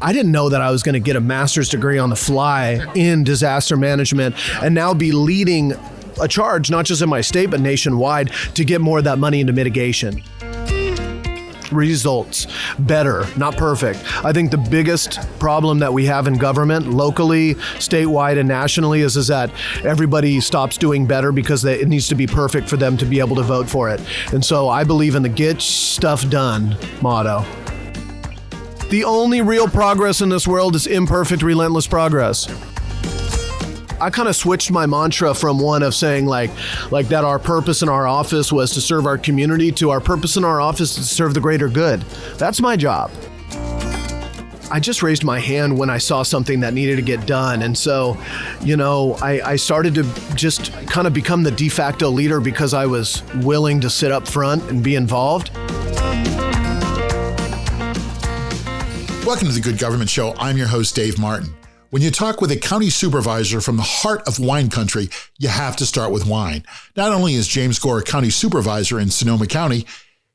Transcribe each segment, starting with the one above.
I didn't know that I was going to get a master's degree on the fly in disaster management and now be leading a charge, not just in my state, but nationwide, to get more of that money into mitigation. Results better, not perfect. I think the biggest problem that we have in government, locally, statewide, and nationally, is that everybody stops doing better because it needs to be perfect for them to be able to vote for it. And so I believe in the get stuff done motto. The only real progress in this world is imperfect, relentless progress. I kind of switched my mantra from one of saying like that our purpose in our office was to serve our community to our purpose in our office is to serve the greater good. That's my job. I just raised my hand when I saw something that needed to get done. And so, I started to just kind of become the de facto leader because I was willing to sit up front and be involved. Welcome to the Good Government Show. I'm your host, Dave Martin. When you talk with a county supervisor from the heart of wine country, you have to start with wine. Not only is James Gore a county supervisor in Sonoma County,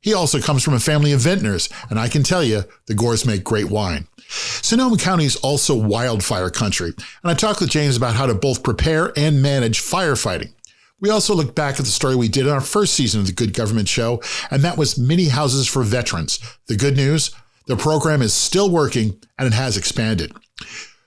he also comes from a family of vintners, and I can tell you, the Gores make great wine. Sonoma County is also wildfire country, and I talked with James about how to both prepare and manage firefighting. We also look back at the story we did in our first season of the Good Government Show, and that was mini houses for veterans. The good news, the program is still working, and it has expanded.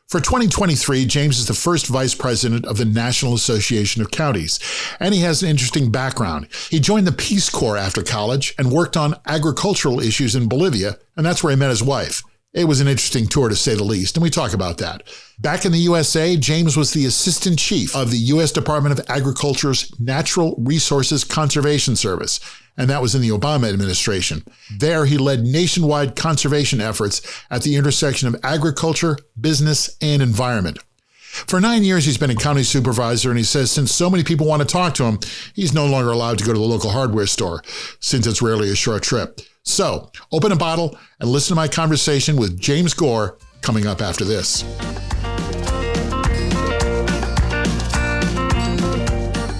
For 2023, James is the first vice president of the National Association of Counties, and he has an interesting background. He joined the Peace Corps after college and worked on agricultural issues in Bolivia, and that's where he met his wife. It was an interesting tour, to say the least, and we talk about that. Back in the USA, James was the assistant chief of the U.S. Department of Agriculture's Natural Resources Conservation Service, and that was in the Obama administration. There, he led nationwide conservation efforts at the intersection of agriculture, business, and environment. For 9 years, he's been a county supervisor, and he says since so many people want to talk to him, he's no longer allowed to go to the local hardware store, since it's rarely a short trip. So, open a bottle and listen to my conversation with James Gore coming up after this.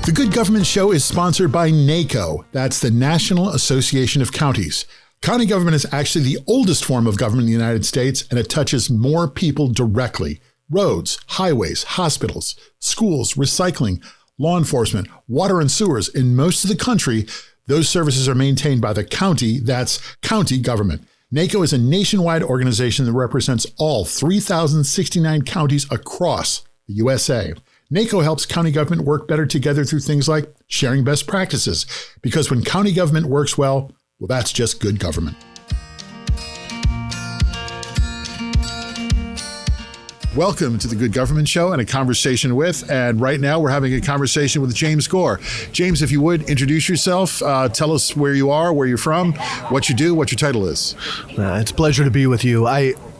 The Good Government Show is sponsored by NACo. That's the National Association of Counties. County government is actually the oldest form of government in the United States, and it touches more people directly. Roads, highways, hospitals, schools, recycling, law enforcement, water and sewers. In most of the country, those services are maintained by the county. That's county government. NACo is a nationwide organization that represents all 3,069 counties across the USA. NACo helps county government work better together through things like sharing best practices, because when county government works well, that's just good government. Welcome to the Good Government Show and a conversation with, and right now we're having a conversation with James Gore. James, if you would, introduce yourself, tell us where you are, where you're from, what you do, what your title is. It's a pleasure to be with you.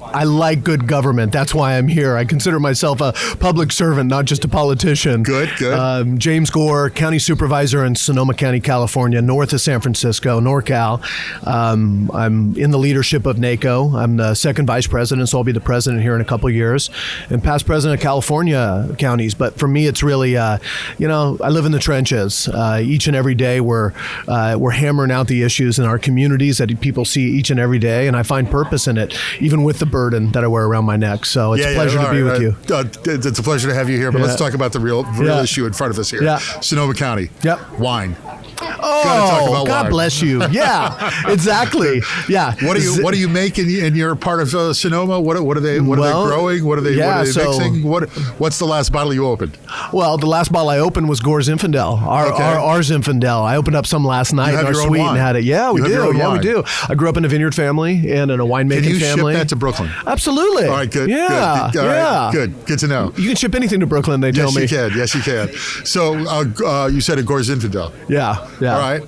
I like good government. That's why I'm here. I consider myself a public servant, not just a politician. Good. James Gore, County Supervisor in Sonoma County, California, north of San Francisco, NorCal. I'm in the leadership of NACo. I'm the second vice president, so I'll be the president here in a couple of years, and past president of California counties. But for me, it's really, I live in the trenches. Each and every day, we're hammering out the issues in our communities that people see each and every day, and I find purpose in it, even with the burden that I wear around my neck. So it's a pleasure to be with you. It's a pleasure to have you here, but let's talk about the real issue in front of us here. Yeah. Sonoma County. Yep. Wine. Oh, God bless you. Yeah, exactly. Yeah. What do you make in your part of Sonoma? What are they growing? What are they mixing? What's the last bottle you opened? Well, the last bottle I opened was Gore's Zinfandel. Our Zinfandel. I opened up some last night in our suite and had it. Yeah, we do. Yeah, we do. I grew up in a vineyard family and in a winemaking family. Can you ship that to Brooklyn? Absolutely. All right, good. Yeah. Good. All right, good to know. You can ship anything to Brooklyn, they tell me. Yes, you can. So you said a Gore's Zinfandel. Yeah. All right.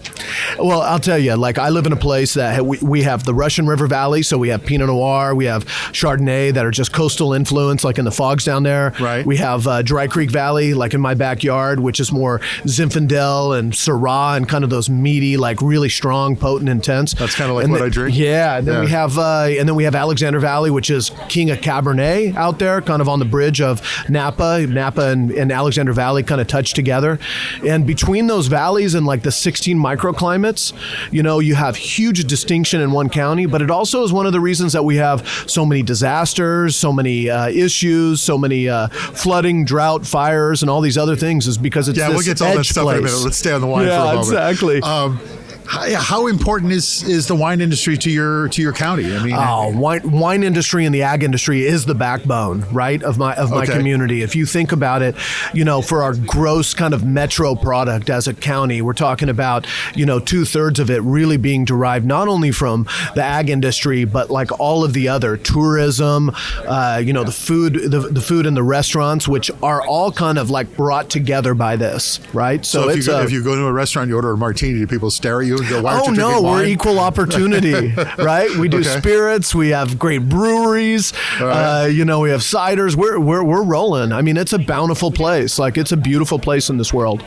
Well, I'll tell you, I live in a place that we have the Russian River Valley, so we have Pinot Noir, we have Chardonnay that are just coastal influence, like in the fogs down there. Right. We have Dry Creek Valley, like in my backyard, which is more Zinfandel and Syrah and kind of those meaty, really strong, potent, intense. That's kind of like what I drink. Yeah. And then we have Alexander Valley, which is King of Cabernet out there, kind of on the bridge of Napa. Napa and Alexander Valley kind of touch together. And between those valleys and like the 16 microclimates, you have huge distinction in one county, but it also is one of the reasons that we have so many disasters, so many issues, so many flooding, drought, fires, and all these other things is because it's we'll get to all that stuff in a minute. Let's stay on the wine for a moment. Exactly. How important is the wine industry to your county? I mean, wine industry and the ag industry is the backbone, right, of my community. If you think about it, for our gross kind of metro product as a county, we're talking about 2/3 of it really being derived not only from the ag industry, but like all of the other tourism, the food and the restaurants, which are all kind of like brought together by this, right? So if you go to a restaurant, you order a martini, do people stare at you and go, "Why aren't you drinking wine?" We're equal opportunity, right? We do spirits. We have great breweries. Right. We have ciders. We're rolling. I mean, it's a bountiful place. Like, it's a beautiful place in this world.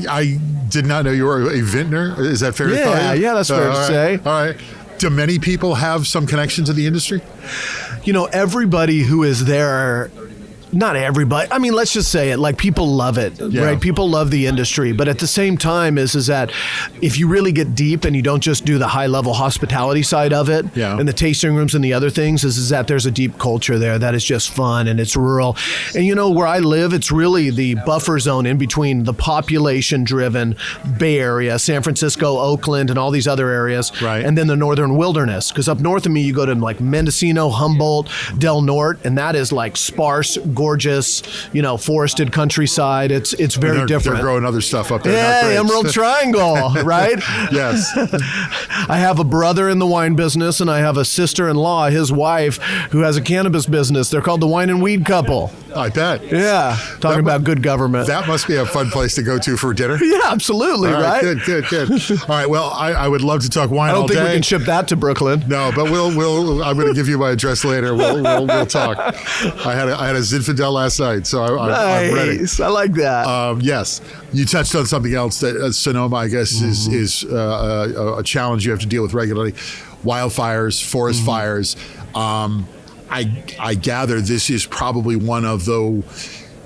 I did not know you were a vintner. Is that fair to call you? Yeah, that's fair to say. All right. Do many people have some connection to the industry? Everybody who is there. Not everybody. I mean, let's just say it. Like, people love it, right? People love the industry, but at the same time, is that if you really get deep and you don't just do the high level hospitality side of it, and the tasting rooms and the other things, is that there's a deep culture there that is just fun and it's rural. And where I live, it's really the buffer zone in between the population-driven Bay Area, San Francisco, Oakland, and all these other areas, right, and then the northern wilderness. Because up north of me, you go to like Mendocino, Humboldt, Del Norte, and that is like sparse, gorgeous, forested countryside. It's very different. They're growing other stuff up there. Yeah, Emerald Triangle, right? Yes. I have a brother in the wine business, and I have a sister-in-law, his wife, who has a cannabis business. They're called the Wine and Weed Couple. I bet. Yeah, talking about good government. That must be a fun place to go to for dinner. Yeah, absolutely, right? Good. All right, well, I would love to talk wine all day. I don't think we can ship that to Brooklyn. No, but I'm going to give you my address later. We'll talk. I had a Zinfandel last night, so I'm ready. Nice, I like that. Yes, you touched on something else that Sonoma, I guess, is a challenge you have to deal with regularly. Wildfires, forest fires. I gather this is probably one of the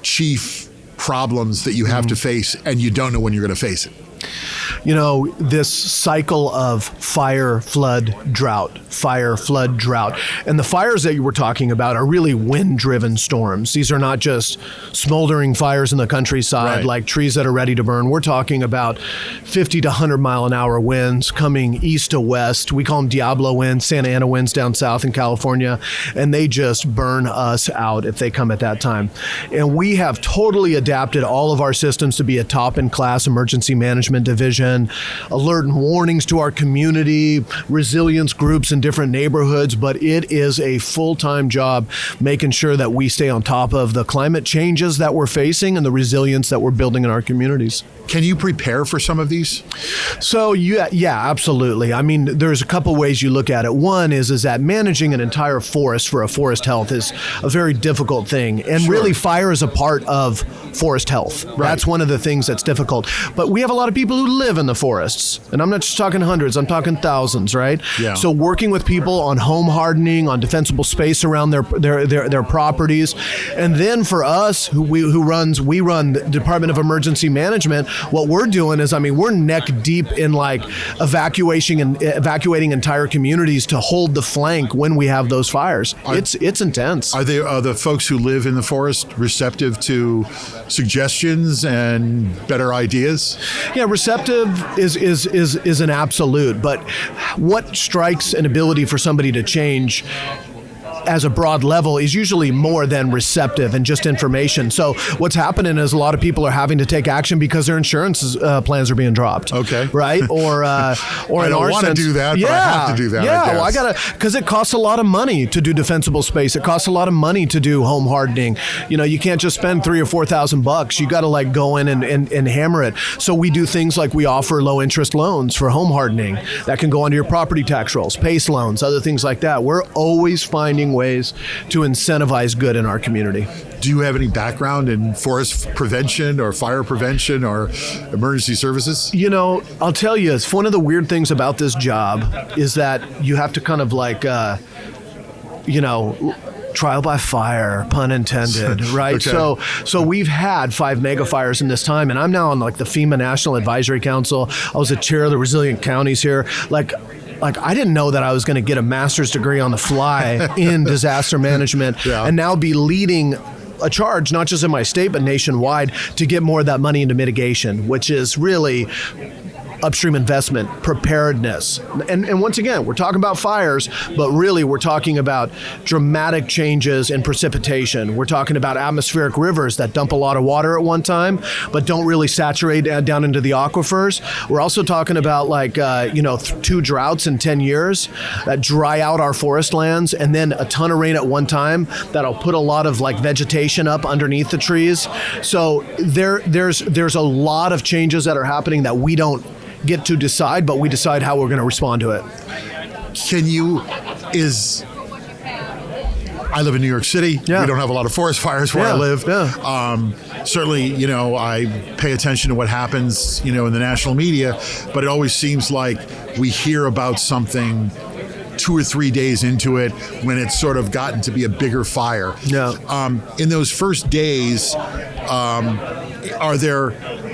chief problems that you have to face, and you don't know when you're going to face it. This cycle of fire, flood, drought. And the fires that you were talking about are really wind-driven storms. These are not just smoldering fires in the countryside, like trees that are ready to burn. We're talking about 50 to 100 mile an hour winds coming east to west. We call them Diablo winds, Santa Ana winds down south in California, and they just burn us out if they come at that time. And we have totally adapted all of our systems to be a top-in-class emergency management division, alert and warnings to our community, resilience groups in different neighborhoods, but it is a full-time job making sure that we stay on top of the climate changes that we're facing and the resilience that we're building in our communities. Can you prepare for some of these? So yeah, absolutely. I mean, there's a couple ways you look at it. One is that managing an entire forest for a forest health is a very difficult thing. And really, fire is a part of forest health. Right. That's one of the things that's difficult. But we have a lot of people who live in the forests. And I'm not just talking hundreds, I'm talking thousands, right? Yeah. So working with people on home hardening, on defensible space around their properties. And then for us, we run the Department of Emergency Management, what we're doing is, we're neck deep in like evacuating entire communities to hold the flank when we have those fires. It's intense. Are the folks who live in the forest receptive to suggestions and better ideas? Yeah, receptive is an absolute, but what strikes an ability for somebody to change as a broad level is usually more than receptive and just information. So what's happening is a lot of people are having to take action because their insurance plans are being dropped. Okay. Right? Or I don't want to do that, but I have to do that. Yeah, well, I gotta, because it costs a lot of money to do defensible space. It costs a lot of money to do home hardening. You can't just spend $3,000 or $4,000. You got to go in and hammer it. So we do things like we offer low interest loans for home hardening that can go onto your property tax rolls, PACE loans, other things like that. We're always finding ways to incentivize good in our community. Do you have any background in forest prevention or fire prevention or emergency services? I'll tell you, it's one of the weird things about this job is that you have to kind of trial by fire, pun intended, right? Okay. So we've had 5 mega fires in this time, and I'm now on like the FEMA National Advisory Council. I was the chair of the Resilient Counties here. Like I didn't know that I was going to get a master's degree on the fly in disaster management, and now be leading a charge, not just in my state, but nationwide, to get more of that money into mitigation, which is really upstream investment, preparedness. And once again, we're talking about fires, but really we're talking about dramatic changes in precipitation. We're talking about atmospheric rivers that dump a lot of water at one time, but don't really saturate down into the aquifers. We're also talking about 2 droughts in 10 years that dry out our forest lands, and then a ton of rain at one time that'll put a lot of vegetation up underneath the trees. So there's a lot of changes that are happening that we don't get to decide, but we decide how we're going to respond to it. I live in New York City. Yeah. We don't have a lot of forest fires where I live. Yeah. Certainly, I pay attention to what happens, in the national media, but it always seems like we hear about something 2 or 3 days into it when it's sort of gotten to be a bigger fire. Yeah. In those first days,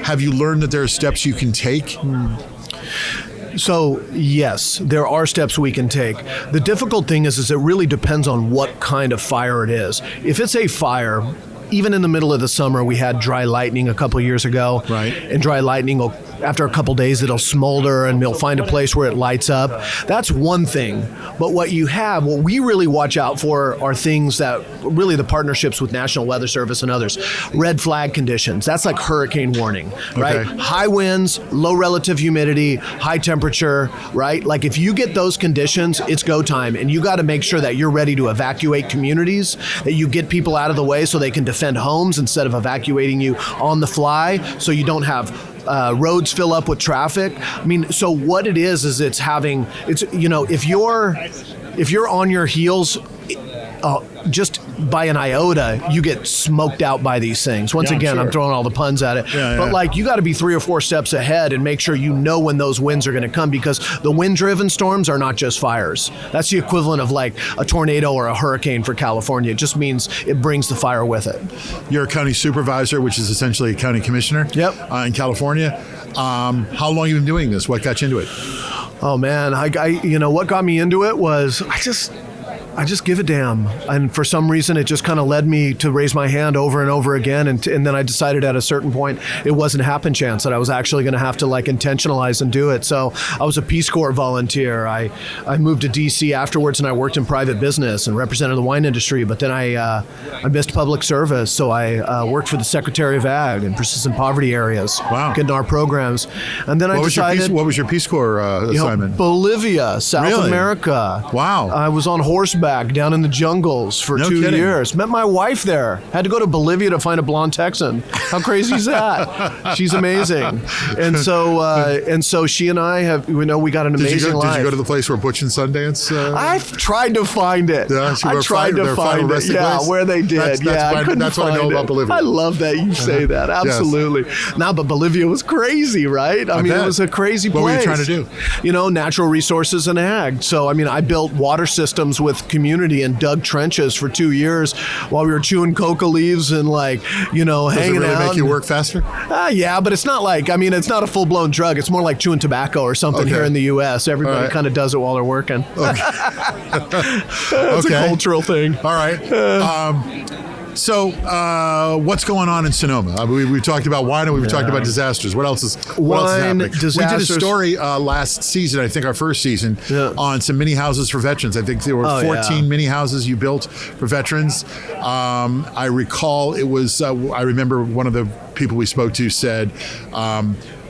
have you learned that there are steps you can take? So yes, there are steps we can take. The difficult thing is it really depends on what kind of fire it is. If it's a fire, even in the middle of the summer, we had dry lightning a couple of years ago. Right. And dry lightning will, after a couple of days, it'll smolder and we'll find a place where it lights up. That's one thing. But what we really watch out for are things that really the partnerships with National Weather Service and others. Red flag conditions. That's like hurricane warning, right? Okay. High winds, low relative humidity, high temperature, right? Like if you get those conditions, it's go time. And you got to make sure that you're ready to evacuate communities, that you get people out of the way so they can defend homes instead of evacuating you on the fly, so you don't have roads fill up with traffic. I mean, so what it is if you're on your heels, just by an iota, you get smoked out by these things. Once again, I'm throwing all the puns at it. But you got to be 3 or 4 steps ahead and make sure you know when those winds are going to come, because the wind-driven storms are not just fires. That's the equivalent of like a tornado or a hurricane for California. It just means it brings the fire with it. You're a county supervisor, which is essentially a county commissioner. Yep. In California. How long have you been doing this? What got you into it? Oh man, what got me into it was I just give a damn. And for some reason, it just kind of led me to raise my hand over and over again. And then I decided at a certain point, it wasn't a happen chance that I was actually going to have to intentionalize and do it. So I was a Peace Corps volunteer. I moved to DC afterwards, and I worked in private business and represented the wine industry. But then I missed public service. So I worked for the Secretary of Ag in persistent poverty areas. Wow. Getting our programs. And then What was your Peace Corps assignment? Bolivia, South America. Wow. I was on horseback down in the jungles for 2 years. Met my wife there. Had to go to Bolivia to find a blonde Texan. How crazy is that? She's amazing. And so she and I we got an amazing life. Did you go to the place where Butch and Sundance? I've tried to find it. Yeah, I tried to find it. Yeah, place? where they did. That's what I know about Bolivia. I love that you say that. Absolutely. Yes. Now, but Bolivia was crazy, right? I mean, bet. it was a crazy place. What were you trying to do? Natural resources and ag. So, I built water systems with community and dug trenches for 2 years while we were chewing coca leaves and hanging out. Does it really make you work faster? Yeah, but it's not it's not a full-blown drug. It's more like chewing tobacco or something here in the U.S. Everybody kind of does it while they're working. Okay. It's a cultural thing. All right. So what's going on in Sonoma? We've talked about wine and we've talked about disasters. What else is happening? Disasters. We did a story last season, I think our first season, on some mini houses for veterans. I think there were 14 mini houses you built for veterans. I recall it was, I remember one of the people we spoke to said,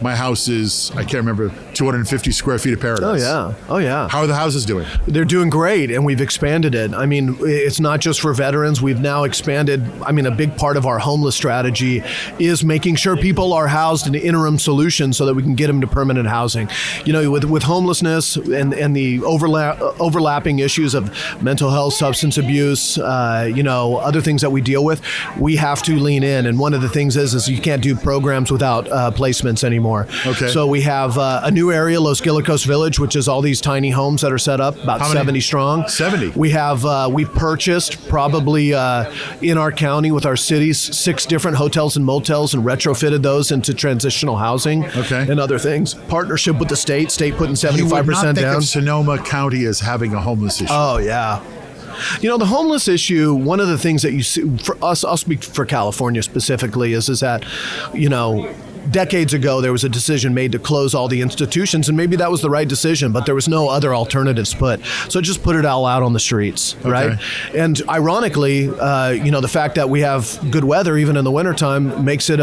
my house is, I can't remember, 250 square feet of paradise. Oh, yeah. How are the houses doing? They're doing great, and we've expanded it. It's not just for veterans. We've now expanded. A big part of our homeless strategy is making sure people are housed in interim solutions so that we can get them to permanent housing. With homelessness and the overlapping issues of mental health, substance abuse, other things that we deal with, we have to lean in. And one of the things is you can't do programs without placements anymore. anymore. Okay. So we have a new area, Los Guilicos Village, which is all these tiny homes that are set up, about 70 strong. 70. We have we've purchased probably in our county with our cities 6 different hotels and motels and retrofitted those into transitional housing and other things. Partnership with the state putting 75% You would not think down. of Sonoma County as having a homeless issue. Oh, yeah. You know, the homeless issue, one of the things that you see, for us, I'll speak for California specifically, is that, you know, decades ago, there was a decision made to close all the institutions, and maybe that was the right decision, but there was no other alternatives put. So just put it all out on the streets, right? And ironically, you know, the fact that we have good weather, even in the wintertime, makes it,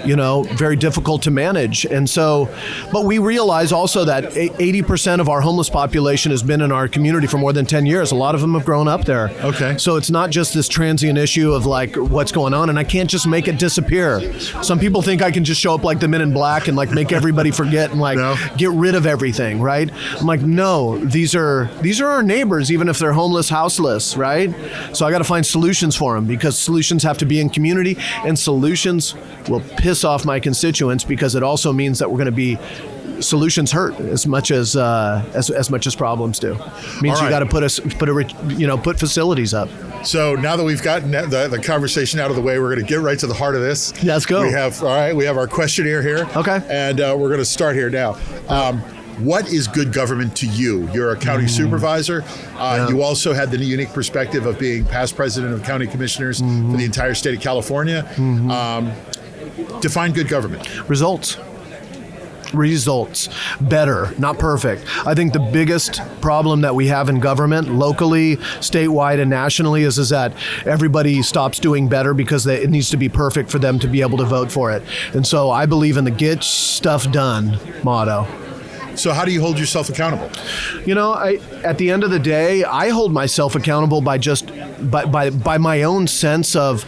you know, very difficult to manage. And so, but we realize also that 80% of our homeless population has been in our community for more than 10 years. A lot of them have grown up there. So it's not just this transient issue of like what's going on, and I can't just make it disappear. Some people think I can just show up like the Men in Black and like make everybody forget and like get rid of everything, right? I'm like, no, these are our neighbors, even if they're homeless, houseless, right? So I got to find solutions for them, because solutions have to be in community, and solutions will piss off my constituents, because it also means that we're going to be solutions hurt as much as problems do. It means you got to put facilities up. So now that we've gotten the conversation out of the way, we're going to get right to the heart of this. Yeah, let's go. We have our questionnaire here. Okay. And we're going to start here now. What is good government to you? You're a county supervisor. You also had the unique perspective of being past president of county commissioners for the entire state of California. Define good government. Results. Better, not perfect. I think the biggest problem that we have in government, locally, statewide, and nationally, is that everybody stops doing better because it needs to be perfect for them to be able to vote for it. And so I believe in the get stuff done motto. So how do you hold yourself accountable? You know, at the end of the day, I hold myself accountable by my own sense of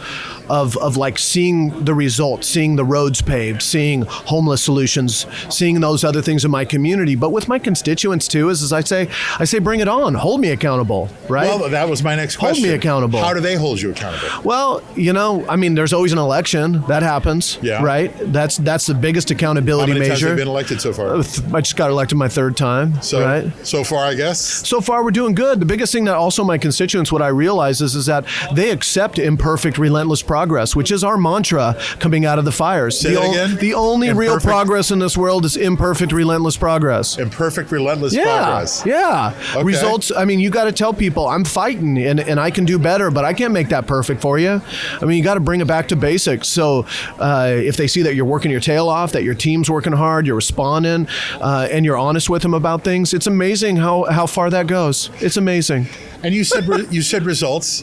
like seeing the results, seeing the roads paved, seeing homeless solutions, seeing those other things in my community. But with my constituents too, is I say, bring it on, hold me accountable, right? Well, that was my next question. Hold me accountable. How do they hold you accountable? Well, you know, I mean, there's always an election. That happens, right? That's the biggest accountability measure. How many times have you been elected so far? I just got elected my 3rd time, right? So far, I guess? So far, we're doing good. The biggest thing that also my constituents, what I realize is that they accept imperfect, relentless progress, which is our mantra coming out of the fires. Say that again? The only real progress in this world is imperfect, relentless progress. Imperfect, relentless progress. Yeah. Okay. Results, I mean, you got to tell people, I'm fighting and I can do better, but I can't make that perfect for you. I mean, you got to bring it back to basics. So if they see that you're working your tail off, that your team's working hard, you're responding, and you're honest with them about things, it's amazing how far that goes. It's amazing. And you said results.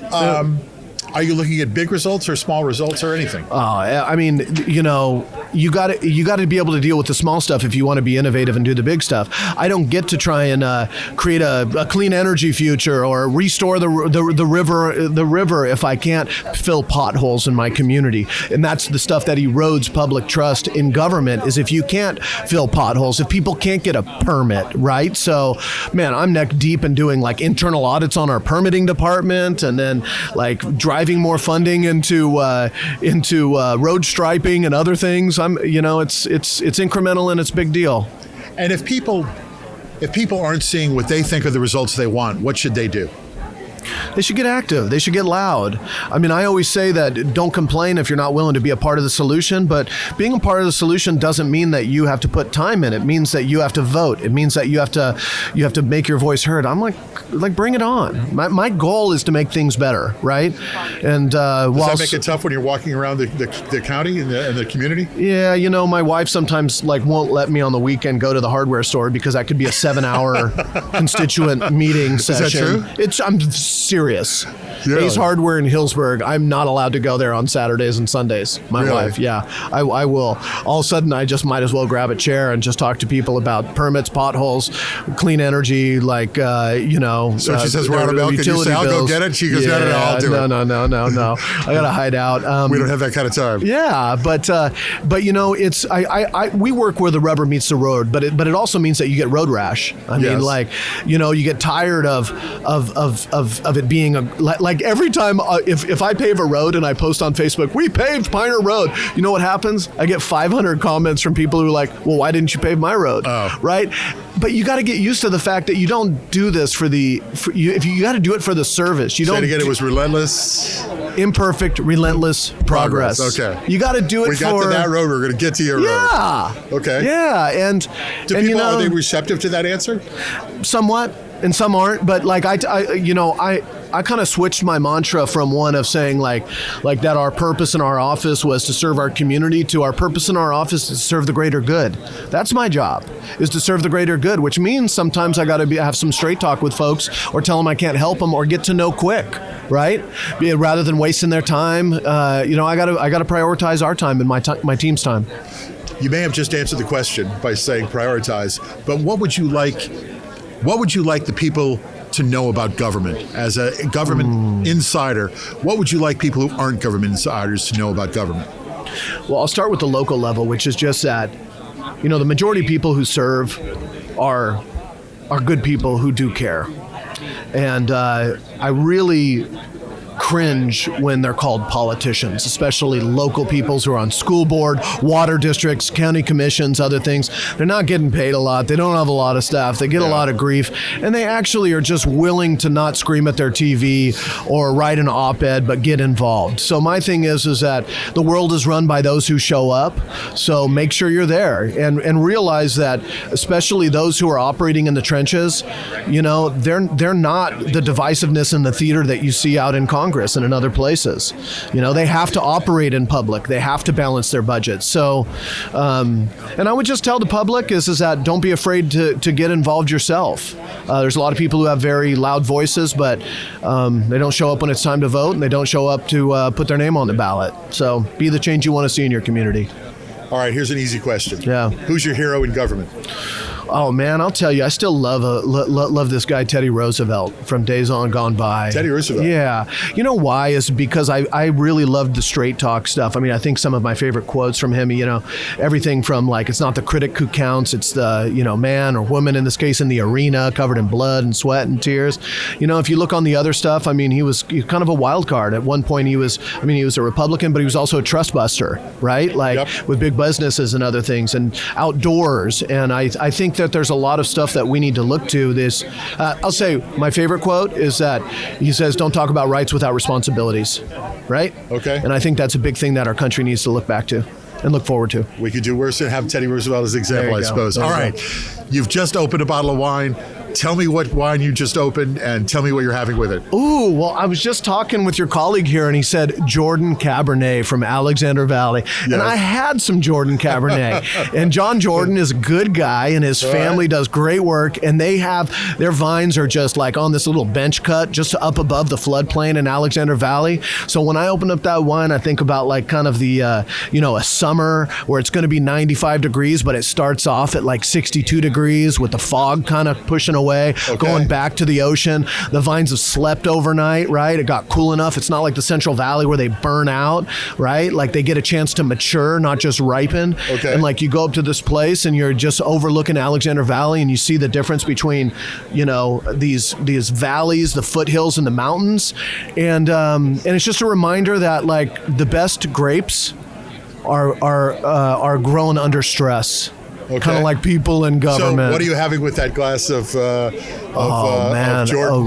Are you looking at big results or small results or anything? I mean, you know, you got to be able to deal with the small stuff if you want to be innovative and do the big stuff. I don't get to try and create a clean energy future or restore the river if I can't fill potholes in my community. And that's the stuff that erodes public trust in government, is if you can't fill potholes, if people can't get a permit, right? So, man, I'm neck deep in doing like internal audits on our permitting department, and then like driving more funding into road striping and other things. It's incremental and it's a big deal. And if people aren't seeing what they think are the results they want, what should they do? They should get active. They should get loud. I mean, I always say that don't complain if you're not willing to be a part of the solution, but being a part of the solution doesn't mean that you have to put time in. It means that you have to vote. It means that you have to make your voice heard. I'm like bring it on. My goal is to make things better, right? And does that make it tough when you're walking around the county and the community? Yeah, you know, my wife sometimes won't let me on the weekend go to the hardware store because that could be a 7-hour constituent meeting session. Is that true? I'm serious. Really? Ace Hardware in Hillsburg, I'm not allowed to go there on Saturdays and Sundays. My wife, yeah. I will. All of a sudden, I just might as well grab a chair and just talk to people about permits, potholes, clean energy, So she says, we're out of milk, and you say, I'll go get it? She goes, no, I'll do it. No. I got to hide out. We don't have that kind of time. Yeah, but you know, it's we work where the rubber meets the road, but it also means that you get road rash. I mean, you get tired of of it being like every time if I pave a road and I post on Facebook, we paved Pioneer Road, you know what happens? I get 500 comments from people who are like, well, why didn't you pave my road? Right? But you got to get used to the fact that you don't do this for you got to do it for the service. You don't. Say it again. It was relentless, imperfect, relentless progress. Okay. You got to do it. We got to that road. We're going to get to your road. Yeah. Okay. Yeah, and people, are they receptive to that answer? Somewhat, and some aren't. But like I kind of switched my mantra from one of saying like that our purpose in our office was to serve our community to our purpose in our office is to serve the greater good. That's my job, is to serve the greater good, which means sometimes I got to have some straight talk with folks or tell them I can't help them or get to know quick, right? Rather than wasting their time. I got to prioritize our time and my team's time. You may have just answered the question by saying prioritize, but what would you like the people to know about government? As a government insider, what would you like people who aren't government insiders to know about government? Well, I'll start with the local level, which is just that, the majority of people who serve are good people who do care. And I really cringe when they're called politicians, especially local peoples who are on school board, water districts, county commissions, other things. They're not getting paid a lot. They don't have a lot of staff. They get a lot of grief, and they actually are just willing to not scream at their TV or write an op-ed, but get involved. So my thing is that the world is run by those who show up. So make sure you're there and realize that, especially those who are operating in the trenches, they're not the divisiveness in the theater that you see out in Congress and in other places. They have to operate in public. They have to balance their budgets. So, and I would just tell the public is that don't be afraid to get involved yourself. There's a lot of people who have very loud voices, but they don't show up when it's time to vote, and they don't show up to put their name on the ballot. So be the change you want to see in your community. All right, here's an easy question. Yeah. Who's your hero in government? Oh man, I'll tell you, I still love this guy Teddy Roosevelt from days gone by. Teddy Roosevelt. Yeah, you know why? Is because I really loved the straight talk stuff. I mean, I think some of my favorite quotes from him, everything from like, it's not the critic who counts, it's the man or woman, in this case, in the arena, covered in blood and sweat and tears. If you look on the other stuff, I mean, he was kind of a wild card. At one point, he was a Republican, but he was also a trust buster, right? Like with big businesses and other things, and outdoors. And I think that there's a lot of stuff that we need to look to. I'll say my favorite quote is that he says, don't talk about rights without responsibilities, right? Okay. And I think that's a big thing that our country needs to look back to and look forward to. We could do worse than have Teddy Roosevelt as an example, I suppose. All right. You've just opened a bottle of wine. Tell me what wine you just opened and tell me what you're having with it. Ooh, well, I was just talking with your colleague here and he said Jordan Cabernet from Alexander Valley. Yes. And I had some Jordan Cabernet. And John Jordan is a good guy and his family does great work. And their vines are just like on this little bench cut just up above the floodplain in Alexander Valley. So when I open up that wine, I think about like kind of the, a summer where it's going to be 95 degrees, but it starts off at like 62 degrees with the fog kind of pushing away, going back to the ocean. The vines have slept overnight, right? It got cool enough. It's not like the Central Valley where they burn out, right? Like they get a chance to mature, not just ripen. Okay. And like you go up to this place and you're just overlooking Alexander Valley and you see the difference between, these valleys, the foothills and the mountains. And it's just a reminder that like the best grapes are grown under stress. Okay. Kind of like people in government. So what are you having with that glass of Jordan a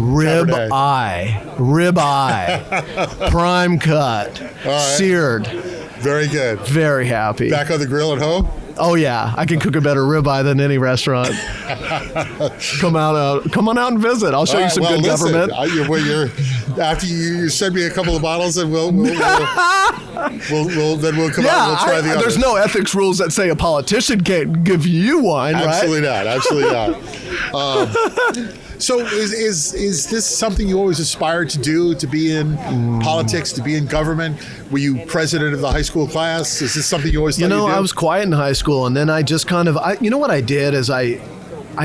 rib eye, prime cut, seared. Very good. Very happy. Back on the grill at home? Oh yeah, I can cook a better ribeye than any restaurant. Come on out and visit. I'll show you some good government. After you send me a couple of bottles, and we'll come out and we'll try the others. There's no ethics rules that say a politician can't give you wine, Absolutely right? Absolutely not. So is this something you always aspired to do, to be in politics, to be in government? Were you president of the high school class? Is this something you always thought you'd do? I was quiet in high school, and then I just kind of, what I did is I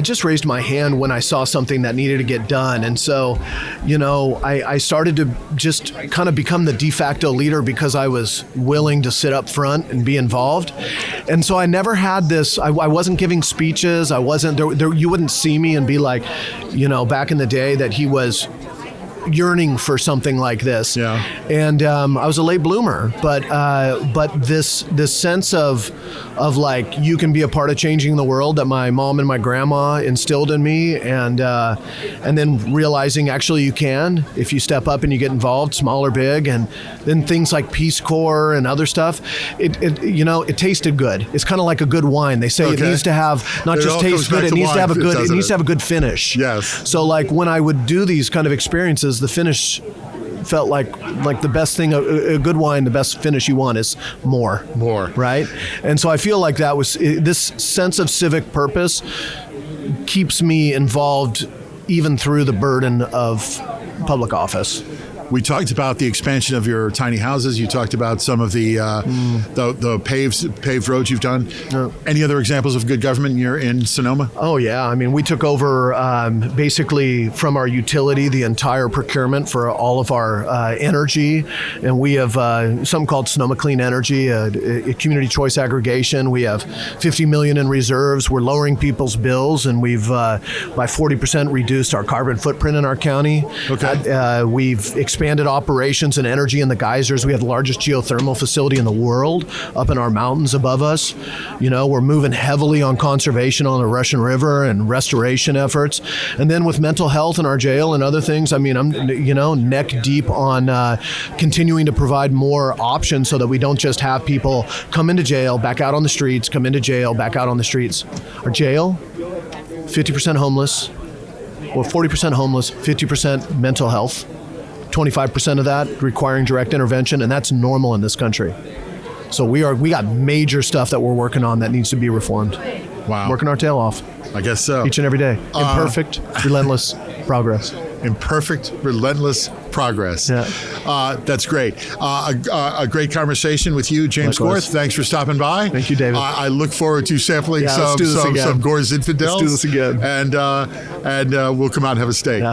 just raised my hand when I saw something that needed to get done. And so, I started to just kind of become the de facto leader because I was willing to sit up front and be involved. And so I never had this, I wasn't giving speeches. I wasn't, there, you wouldn't see me and be like, back in the day that he was yearning for something like this. Yeah. And I was a late bloomer, but this sense of like, you can be a part of changing the world that my mom and my grandma instilled in me, and then realizing actually you can if you step up and you get involved, small or big, and then things like Peace Corps and other stuff. It tasted good. It's kind of like a good wine. They say it needs to have not just taste good, it needs to have a good. It needs to have a good finish. Yes. So like when I would do these kind of experiences, the finish felt like the best thing. A good wine, the best finish you want is more, right? And so I feel like that was this sense of civic purpose keeps me involved even through the burden of public office. We talked about the expansion of your tiny houses. You talked about some of the paved roads you've done. Any other examples of good government in Sonoma? Oh, yeah. I mean, we took over basically from our utility the entire procurement for all of our energy. And we have something called Sonoma Clean Energy, a community choice aggregation. We have $50 million in reserves. We're lowering people's bills, and we've by 40% reduced our carbon footprint in our county. Okay. We've expanded operations and energy in the geysers. We have the largest geothermal facility in the world up in our mountains above us. We're moving heavily on conservation on the Russian River and restoration efforts. And then with mental health in our jail and other things, I mean, I'm neck deep on continuing to provide more options so that we don't just have people come into jail, back out on the streets, come into jail, back out on the streets. Our jail, 50% homeless, or 40% homeless, 50% mental health. 25% of that requiring direct intervention, and that's normal in this country. So we got major stuff that we're working on that needs to be reformed. Wow. Working our tail off. I guess so. Each and every day. Imperfect, relentless progress. Imperfect, relentless progress. Yeah. That's great. A great conversation with you, James Gore. Thanks for stopping by. Thank you, David. I look forward to sampling some Gore's Infidels. Let's do this again. And we'll come out and have a steak.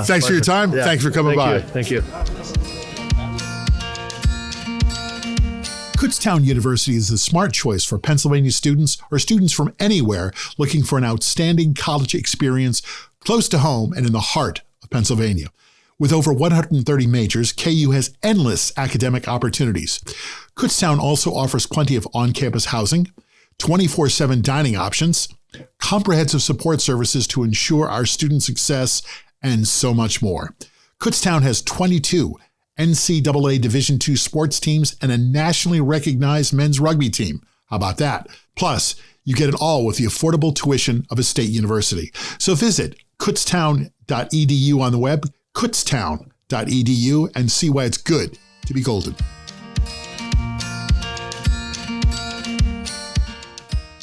Thanks for your time. Yeah. Thanks for coming by. Thank you. Kutztown University is the smart choice for Pennsylvania students or students from anywhere looking for an outstanding college experience close to home and in the heart of Pennsylvania. With over 130 majors, KU has endless academic opportunities. Kutztown also offers plenty of on-campus housing, 24/7 dining options, comprehensive support services to ensure our student success, and so much more. Kutztown has 22 NCAA Division II sports teams and a nationally recognized men's rugby team. How about that? Plus, you get it all with the affordable tuition of a state university. So visit Kutztown.edu on the web, Kutztown.edu, and see why it's good to be golden.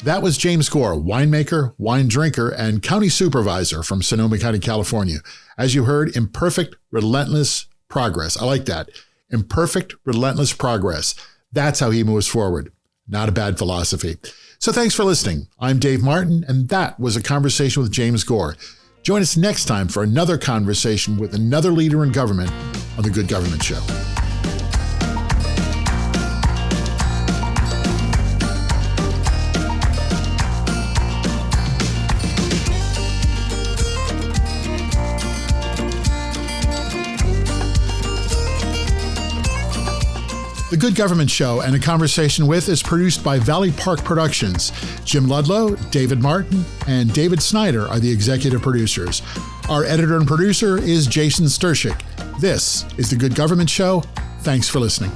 That was James Gore, winemaker, wine drinker, and county supervisor from Sonoma County, California. As you heard, imperfect, relentless progress. I like that. Imperfect, relentless progress. That's how he moves forward. Not a bad philosophy. So thanks for listening. I'm Dave Martin, and that was a conversation with James Gore. Join us next time for another conversation with another leader in government on The Good Government Show. The Good Government Show and A Conversation With is produced by Valley Park Productions. Jim Ludlow, David Martin, and David Snyder are the executive producers. Our editor and producer is Jason Stershic. This is The Good Government Show. Thanks for listening.